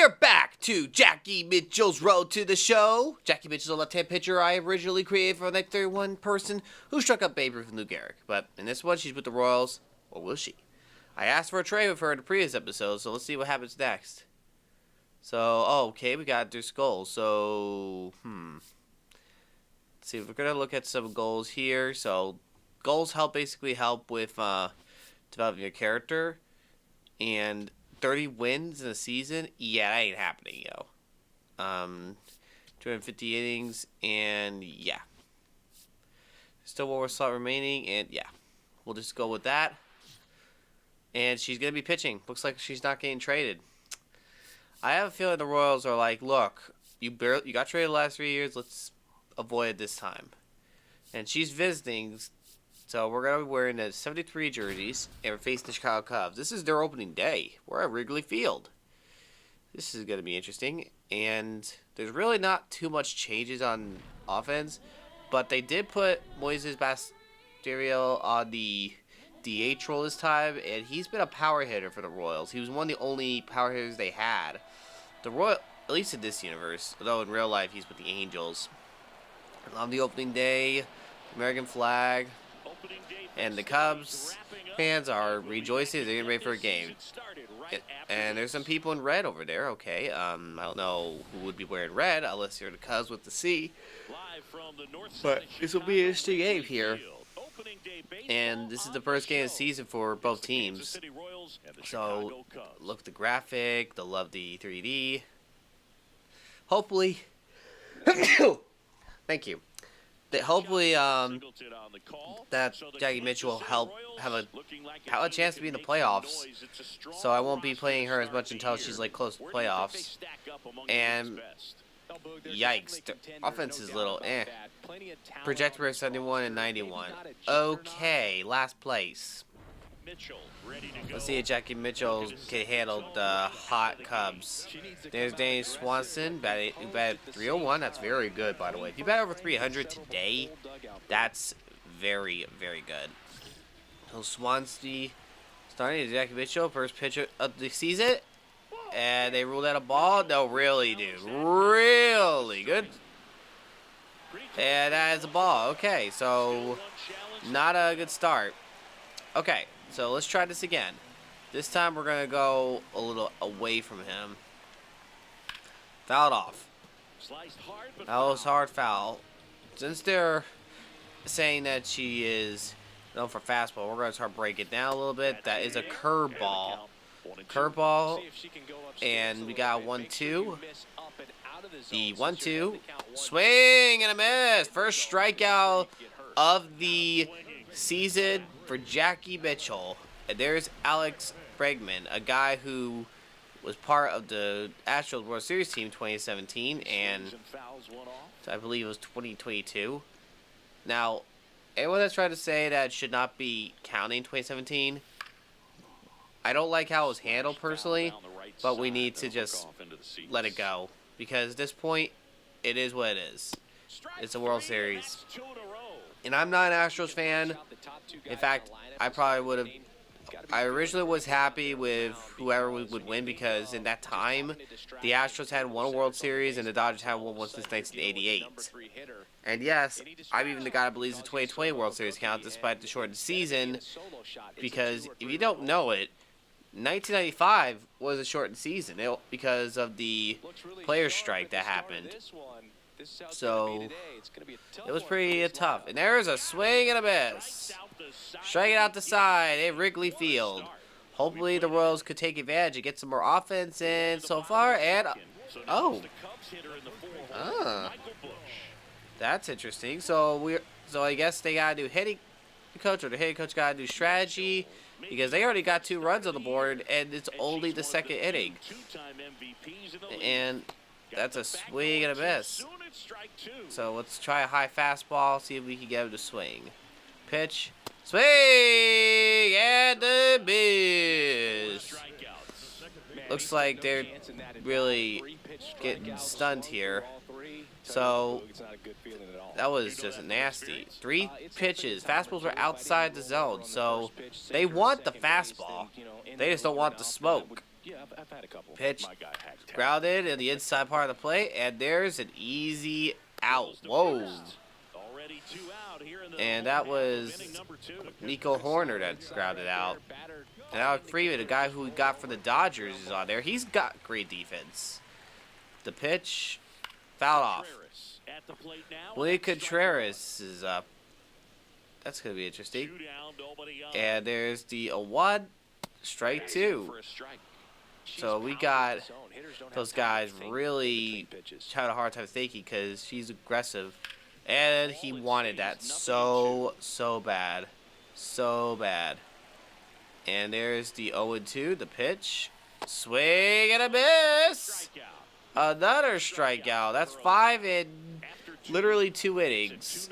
are back to Jackie Mitchell's Road to the Show. Jackie Mitchell's a left-hand pitcher I originally created for the 1931 person who struck up Babe Ruth and Lou Gehrig. But in this one, she's with the Royals, or will she? I asked for a trade with her in the previous episode, so let's see what happens next. So, okay, we got their goals. So, let's see, we're going to look at some goals here. So, goals basically help with developing your character. And 30 wins in a season? Yeah, that ain't happening, yo. 250 innings, and yeah. Still one more slot remaining, and yeah. We'll just go with that. And she's going to be pitching. Looks like she's not getting traded. I have a feeling the Royals are like, look, you got traded the last 3 years, let's avoid it this time. And she's visiting, so we're going to be wearing the 73 jerseys, and we're facing the Chicago Cubs. This is their opening day. We're at Wrigley Field. This is going to be interesting, and there's really not too much changes on offense, but they did put Moises Basterio on the DH role this time, and he's been a power hitter for the Royals. He was one of the only power hitters they had. The Royal, at least in this universe, although in real life he's with the Angels. On the opening day, American flag, and the Cubs fans are rejoicing. They're getting ready for a game. And there's some people in red over there, okay. I don't know who would be wearing red unless you're the Cubs with the C. But this will be an interesting game here. And this is the first game of the season for both teams. So, look at the graphic. They'll love the 3D. Hopefully. Thank you. Hopefully, that Jackie Mitchell will help have a chance to be in the playoffs. So I won't be playing her as much until she's like close to playoffs. And yikes, the offense is a little eh. Projected for 71 and 91. Okay, last place. Let's see if Jackie Mitchell can handle the hot Cubs. There's Danny Swanson, batted 301. That's very good, by the way. If you bat over 300 today, that's very, very good. So Swansea starting Jackie Mitchell, first pitcher of the season. And they ruled out a ball. No, really, dude. Really good. And that is a ball. Okay, so not a good start. Okay, so let's try this again. This time we're going to go a little away from him. Fouled off. That was hard foul. Since they're saying that she is known for fastball, we're going to start breaking it down a little bit. That is a curveball. Curveball, and we got 1-2. The 1-2, swing and a miss. First strikeout of the season for Jackie Mitchell. And there's Alex Bregman, a guy who was part of the Astros World Series team 2017, and I believe it was 2022. Now, anyone that's trying to say that it should not be counting 2017, I don't like how it was handled personally, but we need to just let it go. Because at this point, it is what it is. It's a World Series. And I'm not an Astros fan. In fact, I originally was happy with whoever would win because in that time, the Astros had won a World Series and the Dodgers had won one since 1988. And yes, I'm even the guy that believes the 2020 World Series counts despite the shortened season. Because if you don't know it, 1995 was a shortened season because of the players' strike that happened. So, it was pretty tough. And there's a swing and a miss. Strike it out the side at Wrigley Field. Hopefully the Royals could take advantage and get some more offense in so far. And, that's interesting. So I guess they got to do hitting coach, or the hitting coach got to do strategy. Because they already got 2 runs on the board, and it's only the second inning. And that's a swing and a miss. So let's try a high fastball, see if we can get him to swing. Pitch, swing, and a miss. Looks like they're really getting stunned here. So that was just nasty. 3 pitches. Fastballs were outside the zone. So they want the fastball. They just don't want the smoke. Yeah, I've had a couple. Pitch My guy hacks grounded in the inside part of the plate, and there's an easy out. Whoa. Already 2 out here in the And that was Nico Horner that grounded out. And Alec Freeman, a guy who we got for the Dodgers, is on there. He's got great defense. The pitch, fouled off. William Contreras is up. That's going to be interesting. And there's the 1, strike 2. So we got those guys really having a hard time thinking because she's aggressive. And he wanted that so bad. So bad. And there's the 0-2, the pitch. Swing and a miss! Another strikeout. That's 5 in literally 2 innings.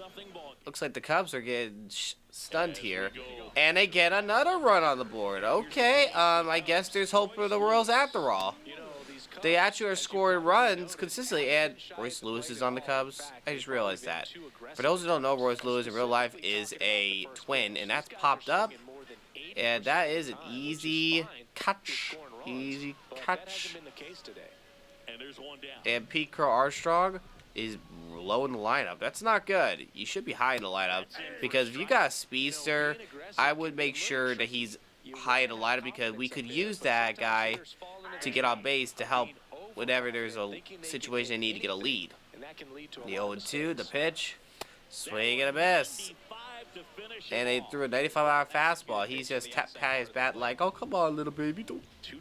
Looks like the Cubs are getting stunned here. And they get another run on the board. Okay, I guess there's hope for the Royals after all. They actually are scoring runs consistently, and Royce Lewis is on the Cubs. I just realized that. For those who don't know, Royce Lewis in real life is a twin, and that's popped up. And that is an easy catch. Easy catch. And Pete Crow Armstrong is low in the lineup. That's not good. You should be high in the lineup, because if you got a speedster, I would make sure that he's high in the lineup, because we could use that guy to get on base to help whenever there's a situation they need to get a lead. The 0-2, the pitch, swing and a miss. And they threw a 95-mile fastball. He's just tapped his bat like, oh, come on, little baby,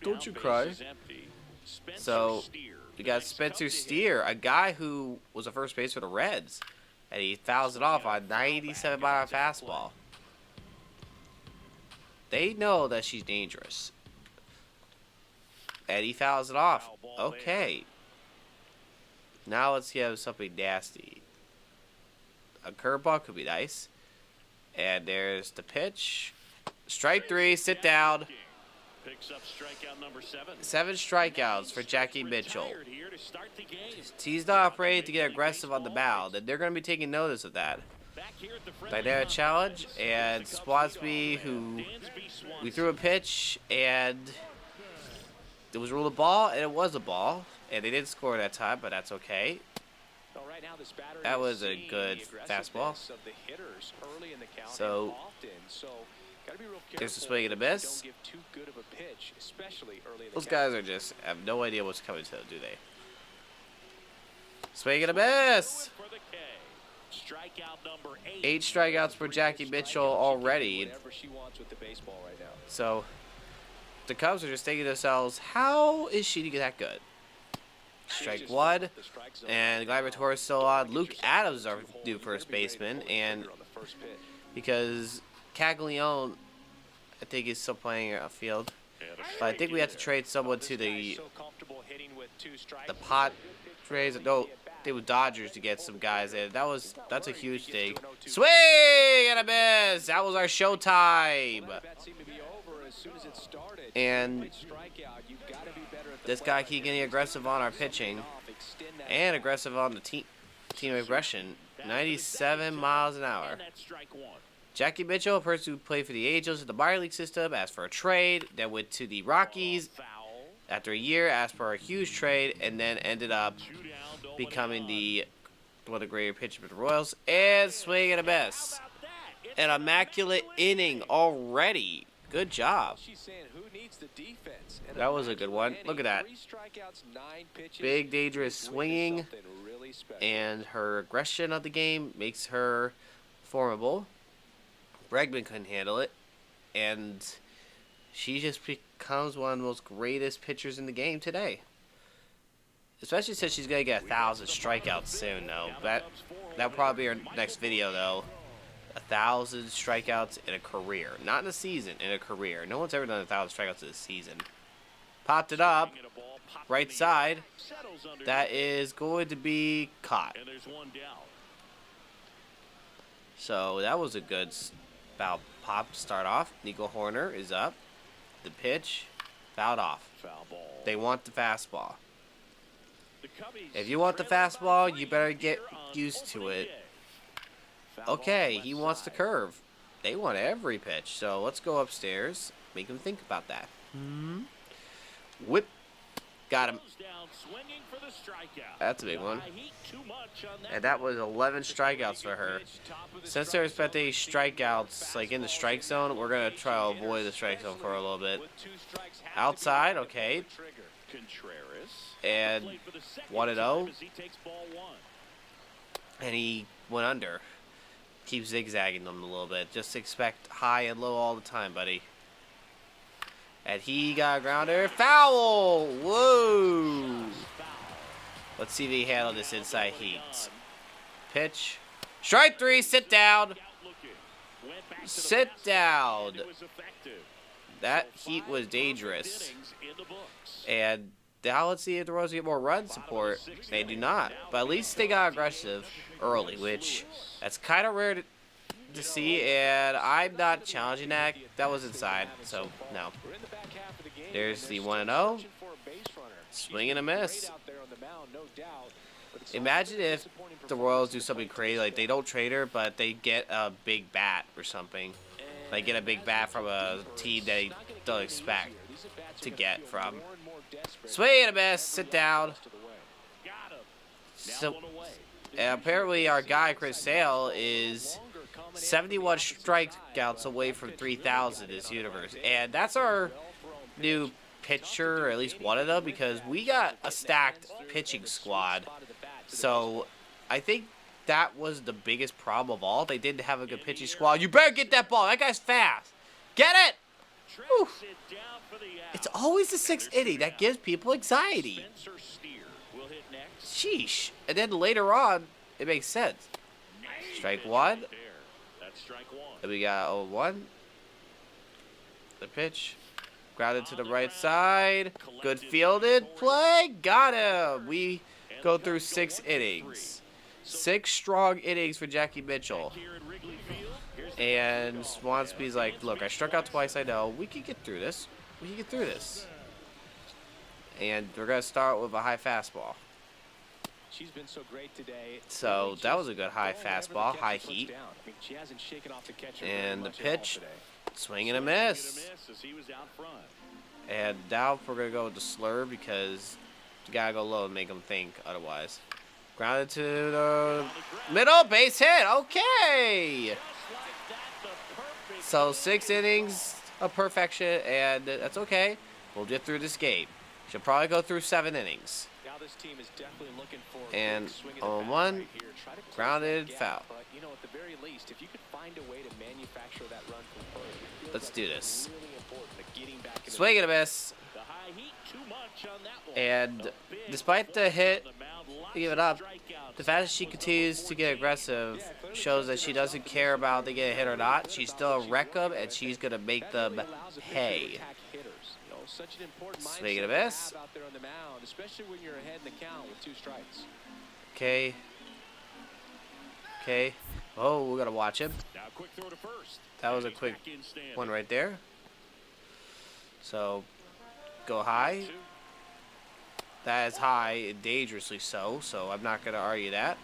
don't you cry. So we got Spencer Steer, a guy who was a first base for the Reds, and he fouls it off on a 97-mile fastball. They know that she's dangerous. And he fouls it off. Okay. Now let's have something nasty. A curveball could be nice. And there's the pitch. Strike 3, sit down. 7 strikeouts for Jackie Mitchell. He's not afraid to get aggressive on the mound, and they're going to be taking notice of that. Dynamic challenge, and Swansby, who we threw a pitch, and it was ruled a ball, and it was a ball. And they didn't score that time, but that's okay. That was a good fastball. So there's a swing and a miss. Those guys are just have no idea what's coming to them, do they? Swing and a miss. 8 strikeouts for Jackie Mitchell already. So the Cubs are just thinking to themselves, how is she that good? Strike 1, and Gleyber Torres still on. Luke Adams is our new first baseman, and because Caglione, I think, is still playing outfield, but I think we have to trade someone to the Padres. No, they were Dodgers to get some guys in. That's a huge thing. Swing and a miss. That was our showtime. And this guy keep getting aggressive on our pitching and aggressive on the team aggression. 97 miles an hour. Jackie Mitchell, a person who played for the Angels in the minor league system, asked for a trade, then went to the Rockies. After a year, asked for a huge trade, and then ended up becoming one of the greater pitchers for the Royals. And swing and a miss. An immaculate inning already. Good job. That was a good one. Look at that. Big, dangerous swinging. And her aggression of the game makes her formidable. Bregman couldn't handle it. And she just becomes one of the most greatest pitchers in the game today. Especially since she's going to get 1,000 strikeouts soon, though. That'll probably be our next video, though. 1,000 strikeouts in a career. Not in a season, in a career. No one's ever done 1,000 strikeouts in a season. Popped it up. Right side. That is going to be caught. So that was a good foul pop to start off. Nico Horner is up. The pitch. Fouled off. They want the fastball. If you want the fastball, you better get used to it. Okay, he wants the curve. They want every pitch. So let's go upstairs. Make them think about that. Whip. Got him. Goes down swinging for the strikeout. That's a big one. High heat, too much on that And that one. was 11 strikeouts for her. Since there's been any strikeouts like in the strike zone, we're gonna try to avoid the strike zone for a little bit. Outside, okay. And 1-0. And he went under. Keep zigzagging them a little bit. Just expect high and low all the time, buddy. And he got a grounder. Foul! Whoa! Let's see if he handled this inside heat. Pitch. Strike 3. Sit down. Sit down. That heat was dangerous. And now let's see if the Royals get more run support. They do not. But at least they got aggressive early, which that's kind of rare to see. And I'm not challenging that. That was inside, so no. There's the 1-0. Swing and a miss. Imagine if the Royals do something crazy, like they don't trade her, but they get a big bat or something. They get a big bat from a team they don't expect to get from. Swing and a miss. Sit down. So, apparently our guy, Chris Sale, is 71 strikeouts away from 3,000 in this universe. And that's our new pitcher, or at least one of them, because we got a stacked pitching squad. So I think that was the biggest problem of all. They didn't have a good pitching squad. You better get that ball. That guy's fast. Get it! Whew. It's always the 6th inning that gives people anxiety. Sheesh. And then later on, it makes sense. Strike 1. And we got 0-1. The pitch. Grounded to the right side. Good fielded play. Got him. We go through 6 innings. 6 strong innings for Jackie Mitchell. And Swansby's like, look, I struck out twice, I know. We can get through this. We can get through this. And we're going to start with a high fastball. She's been so great today. So that was a good high fastball, high heat. And the pitch, swing and a miss. And now we're going to go with the slur because you got to go low and make them think otherwise. Grounded to the middle, base hit. Okay. So 6 innings of perfection, and that's okay. We'll get through this game. She'll probably go through 7 innings. And on 1, grounded, foul. Let's do this. Swing and a miss. And despite the hit, give it up, the fact that she continues to get aggressive shows that she doesn't care about if they get a hit or not. She's still a wreck them, and she's going to make them pay. Swing and a miss. Okay. Okay. Oh, we got to watch him. That was a quick one right there. So, go high. That is high, dangerously so, so I'm not going to argue that.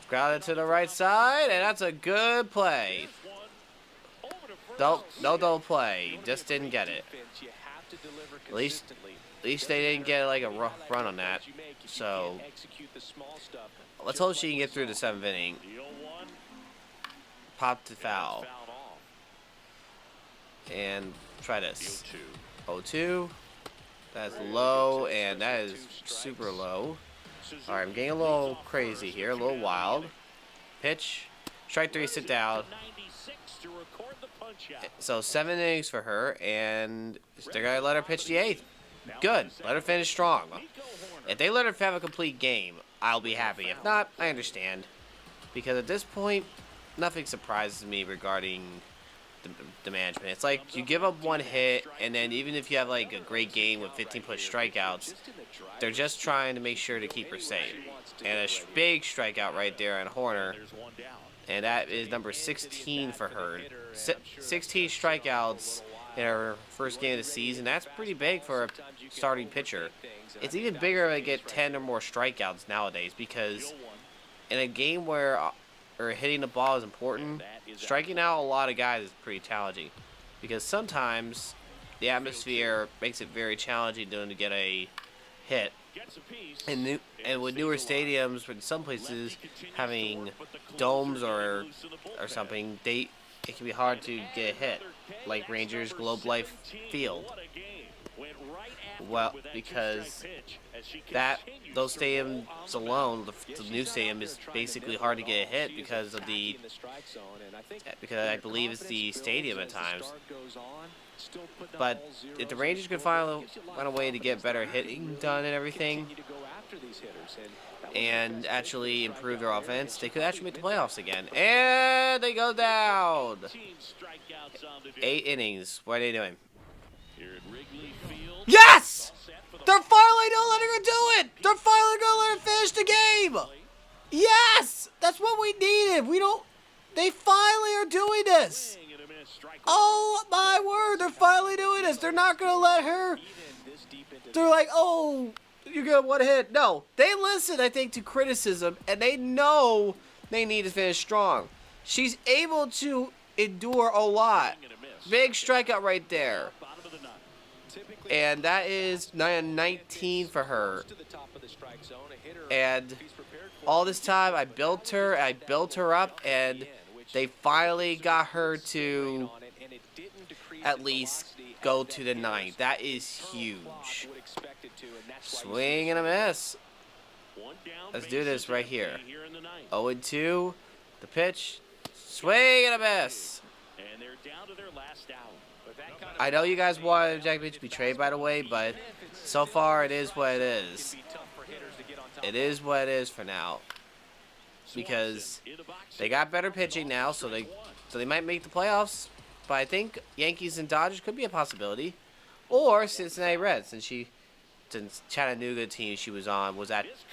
Grounded to the right side, and that's a good play. No double play. Just didn't get it. At least they didn't get like a rough run on that. So, let's hope she can get through the 7th inning. Pop to foul. And try this. 0-2. That's low, and that is super low. All right, I'm getting a little crazy here, a little wild. Pitch. Strike 3, sit down. So 7 innings for her, and they're going to let her pitch the 8th. Good. Let her finish strong. If they let her have a complete game, I'll be happy. If not, I understand. Because at this point, nothing surprises me regarding the management. It's like you give up 1 hit, and then even if you have like a great game with 15-plus strikeouts, they're just trying to make sure to keep her safe. And a big strikeout right there on Horner, and that is number 16 for her. 16 strikeouts in her first game of the season. That's pretty big for a starting pitcher. It's even bigger if they get 10 or more strikeouts nowadays, because in a game where hitting the ball is important, striking out a lot of guys is pretty challenging, because sometimes the atmosphere makes it very challenging to get a hit. And with newer stadiums, with some places having domes or something, it can be hard to get a hit, like Rangers Globe Life Field. Well, because that those stadiums alone, the new stadium is basically hard to get a hit because of because I believe it's the stadium at times. But if the Rangers could find a way to get better hitting done and everything, and actually improve their offense, they could actually make the playoffs again. And they go down. 8 innings. What are they doing? Yes! They're finally not letting her do it! They're finally gonna let her finish the game! Yes! That's what we needed. They finally are doing this! Oh my word, they're finally doing this. They're not gonna let her. They're like, oh, you get one hit. No, they listen, I think, to criticism, and they know they need to finish strong. She's able to endure a lot. Big strikeout right there. And that is 19 for her. And all this time, I built her up, and they finally got her to at least go to the 9th. That is huge. Swing and a miss. Let's do this right here. 0-2. The pitch. Swing and a miss. I know you guys wanted Jack Beach to be traded, by the way, but so far it is what it is. It is what it is for now. Because they got better pitching now, so they might make the playoffs. But I think Yankees and Dodgers could be a possibility. Or Cincinnati Reds, since Chattanooga team she was on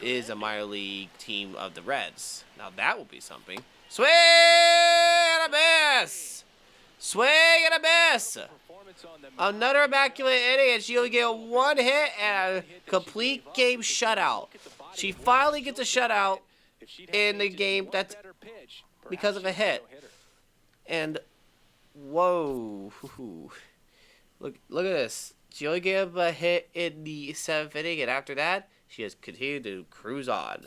is a minor league team of the Reds. Now that will be something. Swing and a miss! Swing and a miss! Another immaculate inning, and she'll get one hit and a complete game shutout. She finally gets a shutout in the game that's because of a hit. And whoa, look at this. She only gave a hit in the 7th inning, and after that, she has continued to cruise on.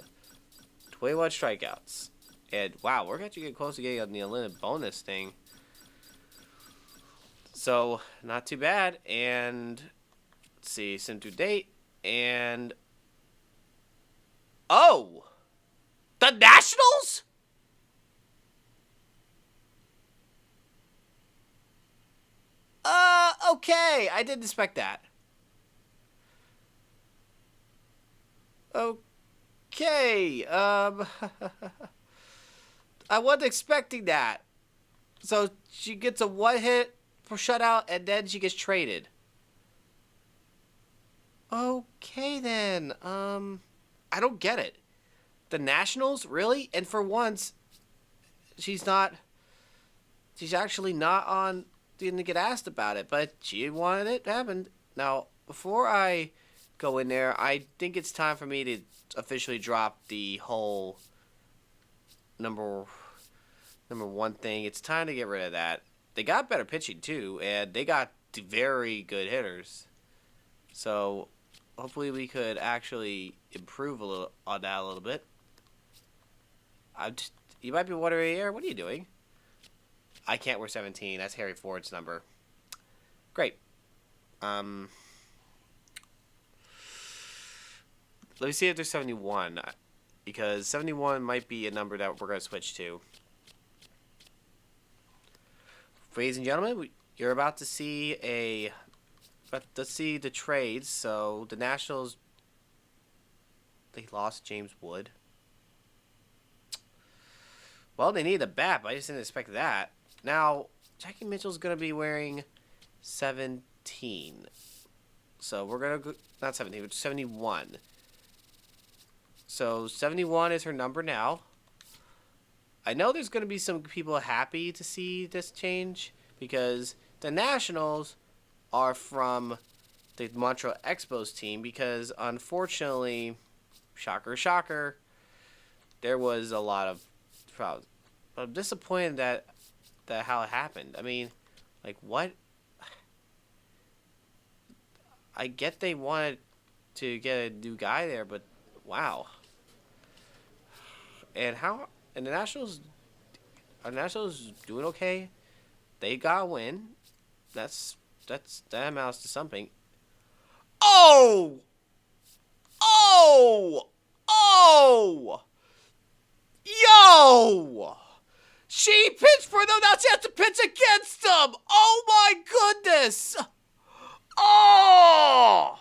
21 strikeouts. And wow, we're actually getting close to getting on the unlimited bonus thing. So, not too bad. And let's see, sim to date. And oh! The Nationals? Okay. I didn't expect that. Okay. I wasn't expecting that. So she gets a one hit for shutout, and then she gets traded. Okay, then. I don't get it. The Nationals? Really? And for once, she's actually not didn't get asked about it, but she wanted it to happen. Now, before I go in there, I think it's time for me to officially drop the whole number 1 thing. It's time to get rid of that. They got better pitching, too, and they got very good hitters. So, hopefully we could actually improve on that a little bit. You might be wondering, Aaron, what are you doing? I can't wear 17. That's Harry Ford's number. Great. Let me see if there's 71. Because 71 might be a number that we're going to switch to. Ladies and gentlemen, you're about to see the trades. So, the Nationals, they lost James Wood. Well, they need a bat, but I just didn't expect that. Now, Jackie Mitchell's going to be wearing 17. So, we're going to go, not 17, but 71. So, 71 is her number now. I know there's going to be some people happy to see this change because the Nationals are from the Montreal Expos team because, unfortunately, shocker, shocker, there was a lot of problems. I'm disappointed that how it happened. I mean, like, what? I get they wanted to get a new guy there, but wow. And how? And the Nationals are the Nationals doing okay? They got a win. That amounts to something. Oh! Oh! Oh! Yo! She pitched for them. Now she has to pitch against them. Oh my goodness! Oh!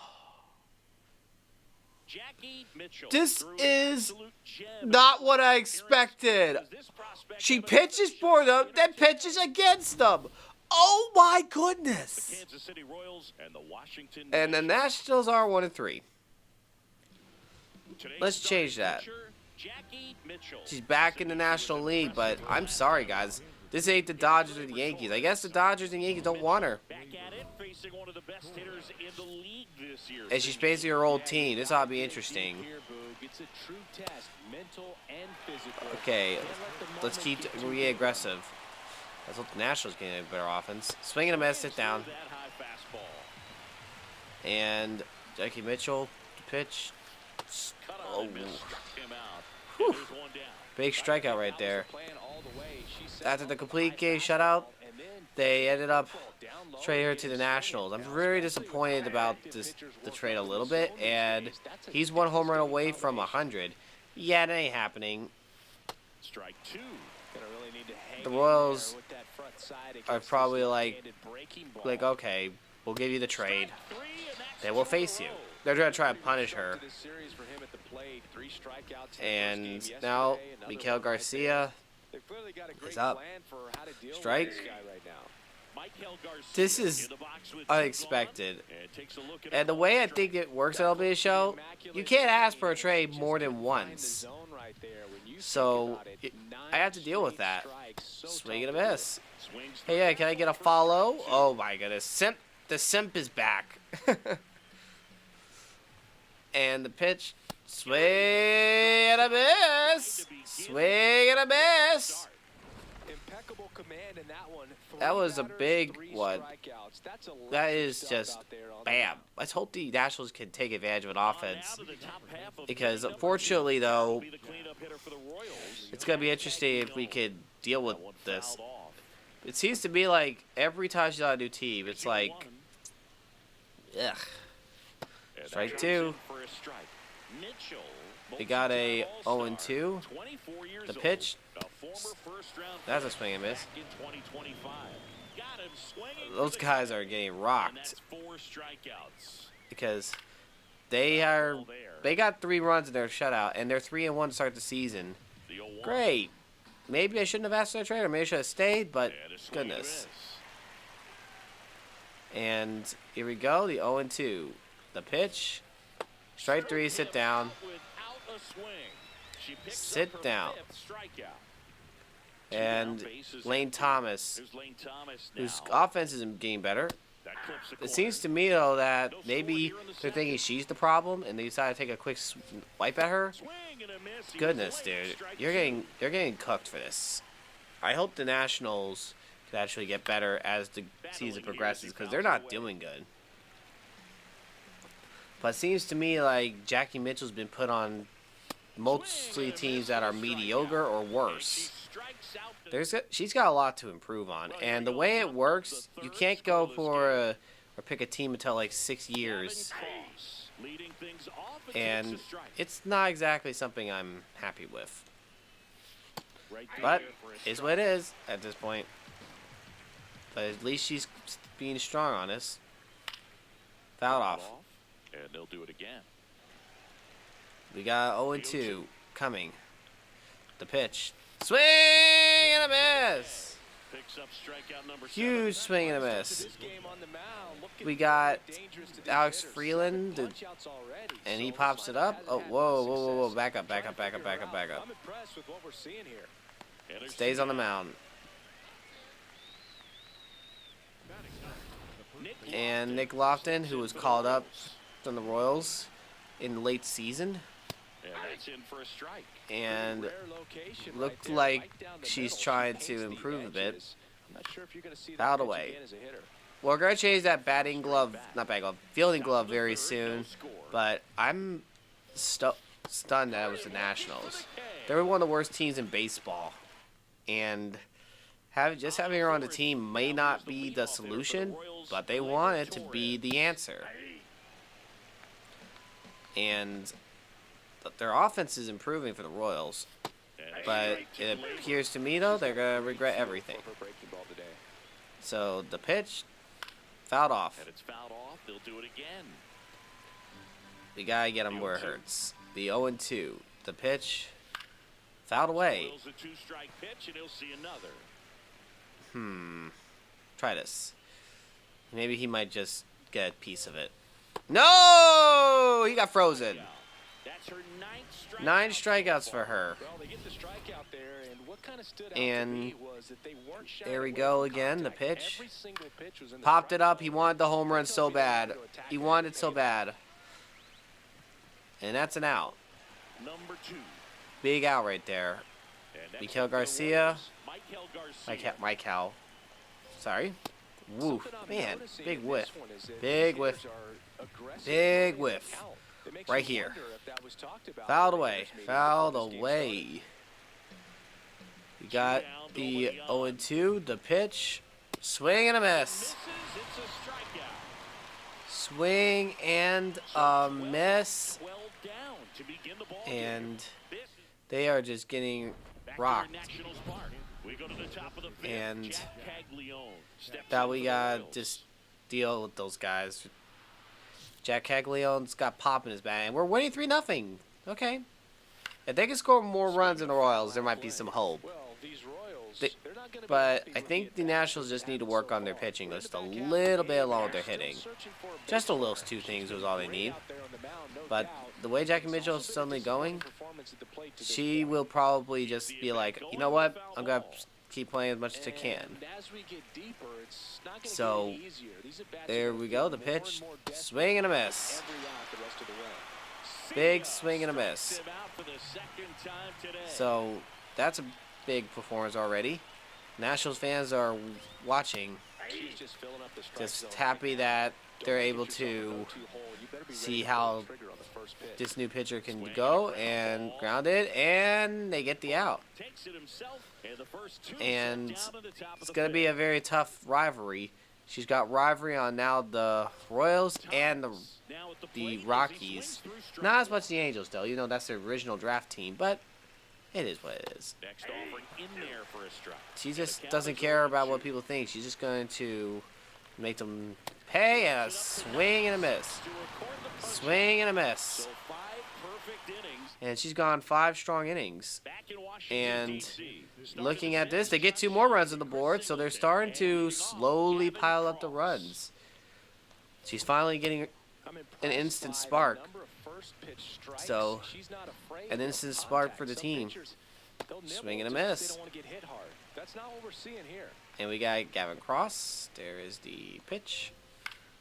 Jackie Mitchell This threw an is absolute gem not in what I his expected. appearance. This prospect She of a pitches for them, then pitches against them. Oh my the goodness! Kansas City Royals and the Washington And the Nationals. Nationals are 1-3. Today's Let's starting change that. pitcher, Jackie Mitchell. She's back in the National League, but I'm sorry, guys. This ain't the Dodgers or the Yankees. I guess the Dodgers and Yankees don't want her. Back at it, facing one of the best hitters in the league this year. And she's basically her old team. This ought to be interesting. It's a true test, mental and physical. Okay, let's keep be aggressive. Let's hope the Nationals get a better offense. Swing and a miss, sit down. That high fastball. And Jackie Mitchell to pitch. Cut on Oh, and miss, struck him out. Whew. And there's one down. Big strikeout right there. Playing all the way. She set After up the a complete high game fastball, shutout, and then they ended up down low trading her and to the swinging. Nationals. I'm Now, very especially disappointed with about active the pitchers trade a working little on bit, so many and days, that's a he's one home run devastating away from combination. 100. Yeah, that ain't happening. Strike two. Gonna really need to hang The in Royals there with that front side are against probably this like, left-handed breaking ball. okay, we'll give you the trade. Strike three, and that's They will two face in a you. row. They're gonna try to punish her. To this series for him at the plate. 3 strikeouts in the first game And yesterday, now another Miguel one right Garcia there. They've clearly got a great is up. plan for how to deal Strike. with this guy right now. Michael Garcia This is in the box with two unexpected. gone, and takes a look at And the way I think it works at LB show, you can't ask for a trade more than once. So I have to deal with that. Swing and a miss. swings Hey, yeah, can I get a follow? Oh my goodness, the simp is back. And the pitch, swing and a miss. Swing and a miss. Impeccable command in that one. That was a Three big batters, 3 one. strikeouts. That's That electric is stuff just out there on the bam. mound. Let's hope the Nationals can take advantage of an on offense. out of the top half of Because the unfortunately, though, be the cleanup hitter for the Royals. it's going to be interesting if we could deal with That one this. fouled off. It seems to be like every time she's on a new team, it's like, ugh. And Strike that two. drops in for a strike. Mitchell, We got a multi-time 0-2. All-Star, 24 years The old, pitch. a former first-round That's a pick swing and miss. back in 2025. Got him swinging for Those the guys strike. are getting And rocked that's 4 strikeouts. because they got 3 runs in their shutout, and they're 3-1 to start the season. The 0-1. Great. Maybe I shouldn't have asked for a trade, or maybe I should have stayed, but And a swing and a goodness. miss. And here we go, the 0-2. The pitch. Strike 3, sit down. Without a swing. She picks Sit up her down. 5th strikeout. And Two down bases Lane empty. Thomas, There's Lane Thomas whose now. offense isn't getting better. That clips the It corner. seems to me, though, that maybe they're thinking she's the problem, and they decide to take a quick wipe at her. Swing and a miss. He Goodness, was late. dude, Strike you're two. getting cooked for this. I hope the Nationals could actually get better as the season progresses, because they're not doing good. But it seems to me like Jackie Mitchell's been put on mostly teams that are mediocre or worse. She's got a lot to improve on, and the way it works, you can't go for or pick a team until like 6 years, and it's not exactly something I'm happy with. But it's what it is at this point. But at least she's being strong on this. Fouled off. And they'll do it again. We got 0-2 coming. The pitch. Swing and a miss. Picks up strikeout number 7. Huge swing and a miss. This game on the mound, looking We got dangerous to the Alex hitter. Freeland, 7 punch-outs already. and he So pops it Slider up. hasn't Oh, had whoa, much whoa, whoa, whoa. success. Back up, back Trying up, to back up, figure back it up, back out. up. I'm impressed with what we're seeing here. And there's Stays on the 2 mound. And Nick Lofton, who was called up from the Royals in the late season, And that's in for a strike. and Rare location right looked there, like right down the she's middle. trying She to hates the improve a bit. edges. I'm not sure if you're going to see that Fouled pitch away. again as a hitter. we're gonna change that batting glove, not batting glove, fielding glove very soon. But I'm stunned that it was the Nationals. They were one of the worst teams in baseball, and just having her on the team may not be the solution, but they want it to be the answer. And their offense is improving for the Royals, but it appears to me though they're gonna regret everything. So the pitch, fouled off. And it's fouled off. They'll do it again. We gotta get him where it hurts. The 0-2. The pitch, fouled away. Royals a 2-strike pitch, and he'll see another. Try this. Maybe he might just get a piece of it. No! He got frozen. That's her 9th strikeout. 9 strikeouts for her. Well, they get the strikeout there, and what kind of stood out And to me was that they weren't shying there we away go from again, the contact. pitch. Every single pitch was in the Popped it strike up. He wanted the home run so bad. He wanted it so bad. And that's an out. Number 2. Big out right there. And next Miguel up for the Garcia. Royals, Michael Garcia. Mike Sorry. Woo. Something I'm Man, noticing big in whiff. this one is that Big these whiff. hitters are aggressive Big early in the whiff. count. It makes Right you here. wonder if that was talked about Fouled by the away. hitters maybe Fouled before this game away. We got the 0-2. The pitch. Swing and a miss. Misses. It's a strikeout. Swing and a miss. 12 down to begin the ball And game. they are just getting Back rocked. here at Nationals Park. We go to the top of the fifth. And Jack Caglione steps that in we for the got Royals. just deal with those guys. Jack Caglione's got pop in his bag, and we're winning 3-0. Okay. If they can score more runs than the Royals, there might be some hope. Well, these Royals, They- they're not gonna be But happy I with think the attack Nationals that just need to they've work had on their so far. pitching They're in just the a back half of little the bit game. along with their They're hitting. still searching for a Just a base little runner. 2 things She's was all they been need. great out there on the mound, no But doubt. the way Jackie It's Mitchell also is been a suddenly going, disappointing performance at the plate to this she point. will probably just be like, you know what? I'm going to keep playing as much as I can. And as we get deeper, it's not gonna So, get any easier. These at-bats are there gonna we feel go. The more and pitch. more desperate Swing and a miss. every out the rest of the way. Big swing and a miss. Strikes him out for the second time today. So that's a big performance already. Nationals fans are watching, She's just filling up the strike just zone. happy that they're Don't able get yourself to a go-to hole. You better be see ready to pull how the trigger on the first pitch. this new pitcher can go and ground it, and they get the out. Takes it himself, and the first 2 And set down at the top of it's the going to be a fifth. very tough rivalry. She's got rivalry on now the Royals and Now at the the plate as he Rockies. swings through strike Not as one. much the Angels, though. You know, that's their original draft team, but it is what it is. Next offering in there for a strike. She just doesn't care about what people think. She's just going to make them pay, and a swing and a miss. To record the punch. Swing and a miss. So 5 perfect innings. And she's gone 5 strong innings. Back in Washington, And D.C. looking at this, they get 2 more runs on the board, so they're starting to slowly pile up the runs. She's finally getting I'm impressed an instant by the spark. number of first pitch strikes. So, She's not afraid an of instant spark for the contact. team. Some pitchers, they'll nibble Swing and a just 'cause miss. They don't want to get hit hard. That's not what we're seeing here. And we got Gavin Cross. There is the pitch.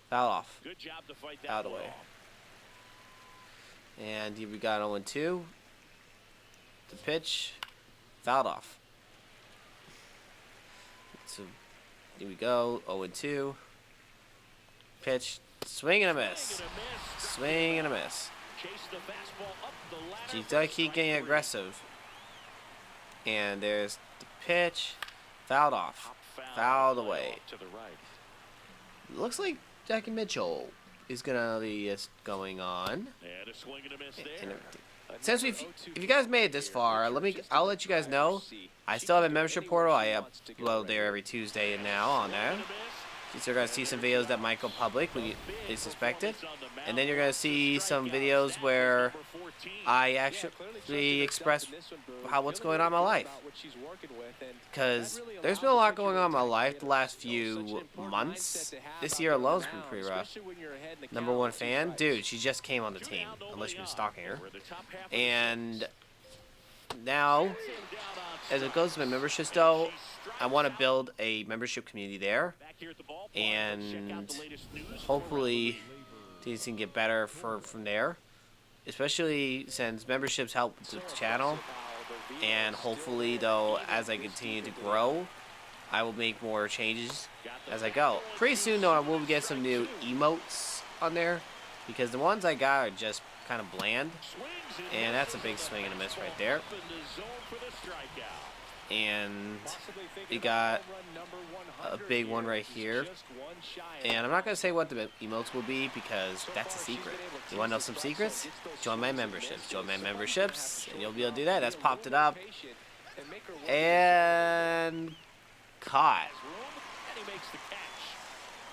Foul off. Good job to fight that Out of the one way. off. And here we got 0-2. The pitch. Fouled off. So here we go. 0-2. Pitch. Swing and a miss. Swing and a miss. Chase the fastball up the ladder She's for got to keep strike getting 3. aggressive. And there's the pitch. Fouled off. Pop Fouled fly away. off to the right. Looks like Jackie Mitchell is gonna be going on. And a swing and a miss And there. since if you guys made it this far, I'll let you guys know. I still have a membership portal. I upload there every Tuesday and now on there. So you're gonna see some videos that might go public when they suspect it, and then you're gonna see some videos where I actually express what's going on in my life. Because there's been a lot going on in my life the last few months. This year alone's been pretty rough. Number 1 fan, dude, she just came on the team, unless you've been stalking her. And now, as it goes to my memberships though, I want to build a membership community there, and hopefully things can get better from there, especially since memberships help the channel. And hopefully though, as I continue to grow, I will make more changes as I go. Pretty soon, though, I will get some new emotes on there because the ones I got are just kind of bland. And that's a big swing and a miss right there. And we got a big one right here. And I'm not going to say what the emotes will be because that's a secret. You want to know some secrets? Join my memberships. Join my memberships, and you'll be able to do that. That's popped it up. And caught.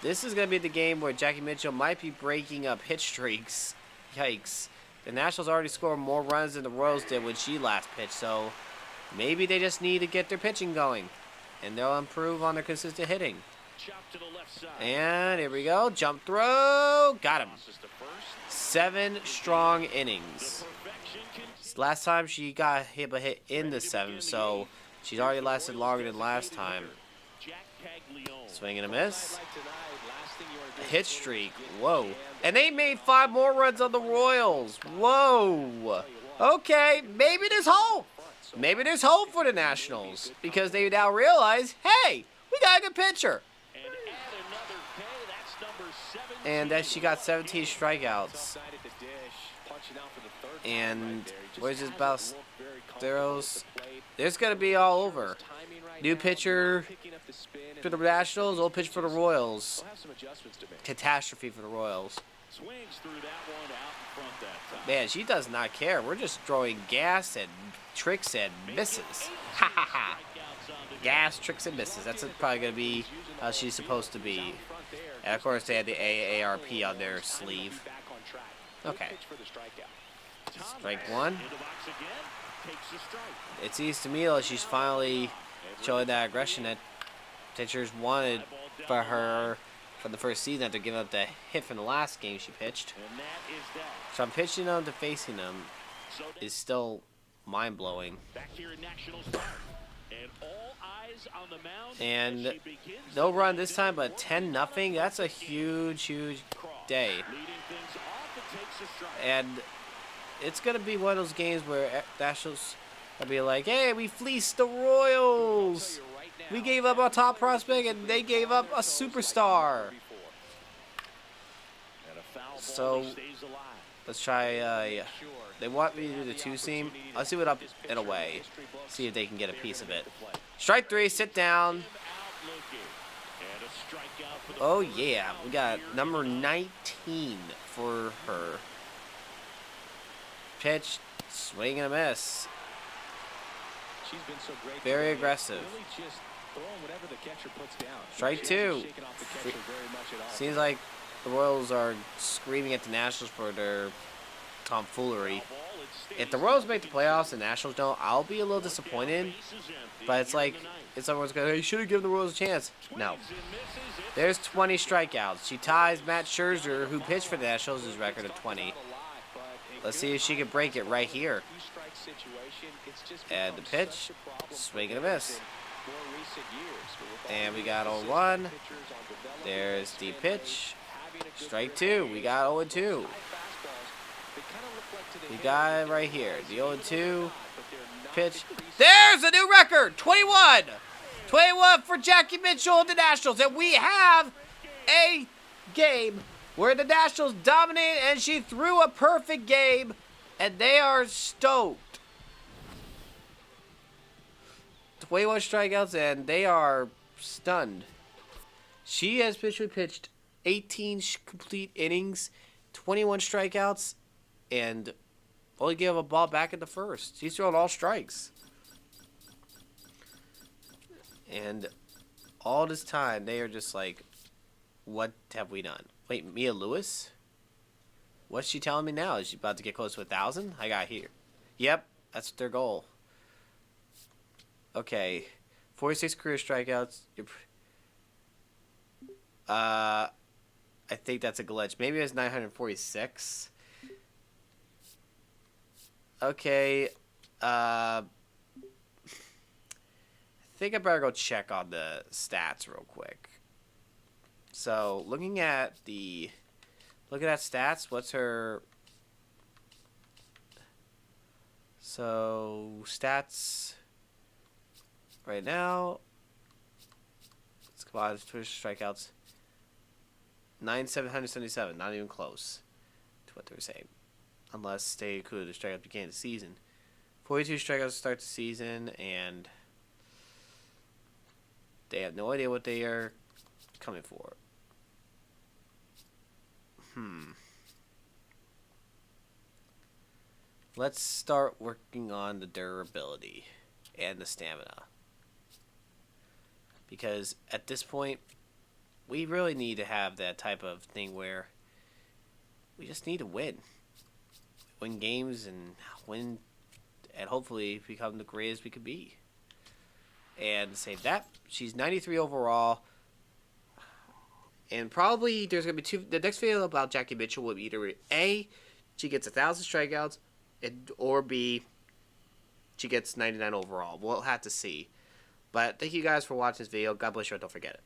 This is going to be the game where Jackie Mitchell might be breaking up hit streaks. Yikes. The Nationals already scored more runs than the Royals did when she last pitched, so maybe they just need to get their pitching going, and they'll improve on their consistent hitting. And here we go. Jump throw. Got him. 7 strong innings. Last time she got hit a hit in the 7th, so she's already lasted longer than last time. Swing and a miss. A hit streak. Whoa. And they made 5 more runs on the Royals. Whoa. Okay, maybe there's hope. Maybe there's hope for the Nationals because they now realize, hey, we got a good pitcher. And that she got 17 strikeouts. And where's his best? There's going to be all over. New pitcher for the Nationals, old pitcher for the Royals. Catastrophe for the Royals. Man, she does not care. We're just throwing gas and tricks and misses. Ha ha ha. Gas, tricks, and misses. That's probably going to be how she's supposed to be. And of course, they had the AARP on their sleeve. Okay. Strike 1. It seems to me like she's finally showing that aggression that pitchers wanted for her for the first season after giving up the hit from the last game she pitched. So I'm pitching them to facing them is still mind-blowing. And no run this time, but 10-0. That's a huge, huge day. And it's going to be one of those games where Nationals will be like, hey, we fleeced the Royals. We gave up our top prospect, and they gave up a superstar. So let's try. They want me to do the 2-seam. Let's do it up and away. See if they can get a piece of it. Strike 3. Sit down. Oh yeah, we got number 19 for her. Pitch, swing and a miss. Very aggressive. Strike 2. Seems like the Royals are screaming at the Nationals for their tomfoolery. If the Royals make the playoffs and the Nationals don't, I'll be a little disappointed. But it's like, everyone's going, hey, you should have given the Royals a chance. No. There's 20 strikeouts. She ties Matt Scherzer, who pitched for the Nationals, his record of 20. Let's see if she can break it right here. And the pitch, swing and a miss. And we got 0-1. There's the pitch. Strike 2. We got 0-2. We got it right here. The 0-2 pitch. There's a new record. 21. 21 for Jackie Mitchell and the Nationals. And we have a game where the Nationals dominated and she threw a perfect game. And they are stoked. 21 strikeouts and they are stunned. She has pitched 18 complete innings, 21 strikeouts, and only gave a ball back in the first. She's throwing all strikes. And all this time, they are just like, what have we done? Wait, Mia Lewis? What's she telling me now? Is she about to get close to 1,000? I got here. Yep, that's their goal. Okay, 46 career strikeouts. I think that's a glitch. Maybe it's 946. Okay, I think I better go check on the stats real quick. So, looking at stats, what's her... So, stats right now, Come on, Twitter strikeouts. 9,777. Not even close to what they were saying. Unless they included the strikeout at the beginning of the season. 42 strikeouts to start the season, and they have no idea what they are coming for. Let's start working on the durability and the stamina. Because at this point, we really need to have that type of thing where we just need to win. Win games and hopefully become the greatest we could be. And save that. She's 93 overall. And probably there's going to be two. The next video about Jackie Mitchell will be either A, she gets 1,000 strikeouts, or B, she gets 99 overall. We'll have to see. But thank you guys for watching this video. God bless you. Don't forget it.